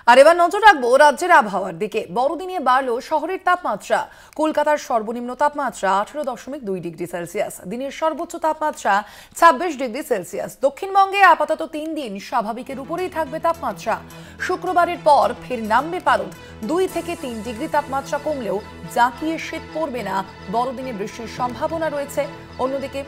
আর এবার নজর রাখবো রাজ্যের আবহাওয়ার দিকে। বড়দিনে বাড়ল শহরের তাপমাত্রা। কলকাতার সর্বনিম্ন তাপমাত্রা 18.2 ডিগ্রি সেলসিয়াস, দিনের সর্বোচ্চ তাপমাত্রা 26 ডিগ্রি সেলসিয়াস। দক্ষিণবঙ্গে আপাতত 3 দিন স্বাভাবিকের উপরেই থাকবে তাপমাত্রা। শুক্রবারের পর ফের নামবে পারদ। 2 থেকে 3 ডিগ্রি তাপমাত্রা কমলেও জাঁকিয়ে শীত পড়বে না, বড়দিনে বৃষ্টির সম্ভাবনা রয়েছে। অন্যদিকে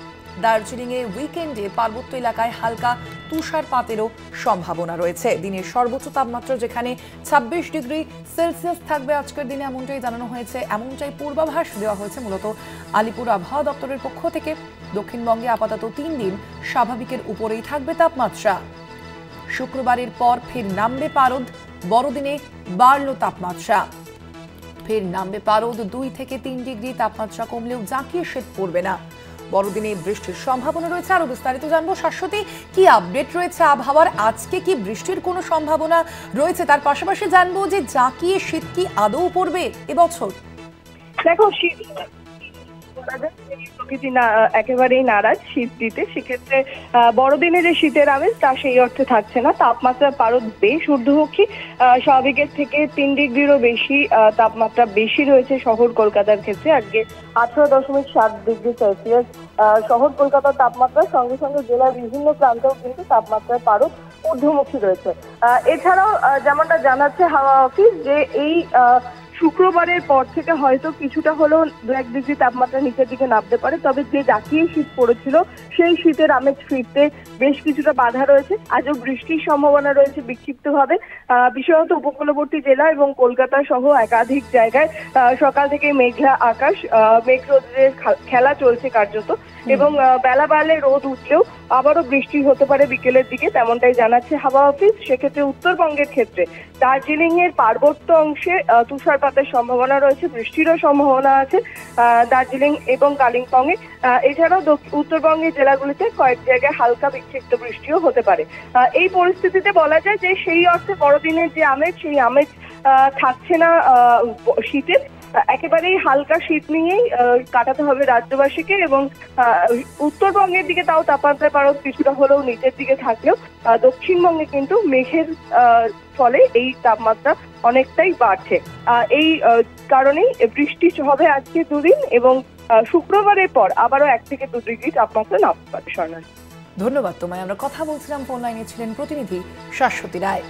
দার্জিলিংয়ে উইকেন্ডে পার্বত্য এলাকায় হালকা তুষারপাতেরও সম্ভাবনা রয়েছে। দিনের সর্বোচ্চ তাপমাত্রা যেখানে 26 ডিগ্রি সেলসিয়াস থাকবে আজকের দিনে, এমনটাই জানানো হয়েছে, এমনটাই পূর্বাভাস দেওয়া হয়েছে মূলত আলিপুর আবহাওয়া দপ্তরের পক্ষ থেকে। দক্ষিণবঙ্গে আপাতত 3 দিন স্বাভাবিকের উপরেই থাকবে তাপমাত্রা। শুক্রবারের পর ফের নামবে পারদ, বড়দিনে বাড়ল তাপমাত্রা। ফের নামবে পারদ, 2 থেকে 3 ডিগ্রি তাপমাত্রা কমলেও জাঁকিয়ে শীত পড়বে না, বড়দিনে বৃষ্টির সম্ভাবনা রয়েছে। আরো বিস্তারিত জানবো শাশ্বতী, কি আপডেট রয়েছে আবহাওয়ার, আজকে কি বৃষ্টির কোনো সম্ভাবনা রয়েছে? তার পাশাপাশি জানবো যে জাঁকিয়ে শীত কি আদৌ পড়বে এবছর? দেখো, শীত প্রকৃতি একেবারেই নারাজ শীত দিতে। সেক্ষেত্রে বড়দিনে যে শীতের আমেজ তা সেই অর্থে থাকছে না। তাপমাত্রার পারদ বেশ ঊর্ধ্বমুখী, স্বাভাবিকের থেকে 3 ডিগ্রিরও বেশি তাপমাত্রা বেশি রয়েছে শহর কলকাতার ক্ষেত্রে। আজকে 18.7 ডিগ্রি সেলসিয়াস শহর কলকাতার তাপমাত্রার সঙ্গে সঙ্গে জেলার বিভিন্ন প্রান্তেও কিন্তু তাপমাত্রার পারদ ঊর্ধ্বমুখী রয়েছে। এছাড়াও যেমনটা জানাচ্ছে হাওয়া অফিস যে এই শুক্রবারের পর থেকে হয়তো কিছুটা হলেও 1 ডিগ্রি তাপমাত্রা নিচের দিকে নামতে পারে, তবে যে জাঁকিয়ে শীত পড়েছিল সেই শীতের আমেজ ফিরতে বেশ কিছুটা বাধা রয়েছে। আজও বৃষ্টির সম্ভাবনা রয়েছে বিক্ষিপ্তভাবে, বিশেষত উপকূলবর্তী জেলা এবং কলকাতা সহ একাধিক জায়গায় সকাল থেকে মেঘলা আকাশ, মেঘ রোদের খেলা চলছে কার্যত, এবং বেলা বাড়লে রোদ উঠলেও আবারও বৃষ্টি হতে পারে বিকেলের দিকে, তেমনটাই জানাচ্ছে হাওয়া অফিস। সেক্ষেত্রে উত্তরবঙ্গের ক্ষেত্রে দার্জিলিং এর পার্বত্য অংশে তুষারপাতের সম্ভাবনা রয়েছে, বৃষ্টিরও সম্ভাবনা আছে দার্জিলিং এবং কালিম্পং এ। এছাড়াও উত্তরবঙ্গের জেলাগুলিতে কয়েক জায়গায় হালকা বিক্ষিপ্ত বৃষ্টিও হতে পারে। এই পরিস্থিতিতে বলা যায় যে সেই অর্থে বড়দিনের যে আমেজ সেই আমেজ থাকছে না শীতের। একেবারেই হালকা শীত নিয়েই কাটাতে হবে রাজ্যবাসীকে, এবং উত্তরবঙ্গের দিকে তাও তাপমাত্রার পারদ কিছুটা হলেও নিচের দিকে থাকলেও দক্ষিণবঙ্গে কিন্তু মেঘের ফলে এই তাপমাত্রা অনেকটাই বাড়ছে। এই কারণেই বৃষ্টি হবে আজকে 2 দিন, এবং শুক্রবারের পর আবারও 1 থেকে 2 ডিগ্রি তাপমাত্রা নামতে পারে। স্বর্ণালী, ধন্যবাদ তোমায়। আমরা কথা বলছিলাম, ফোন লাইনে ছিলেন প্রতিনিধি শাশ্বতী রায়।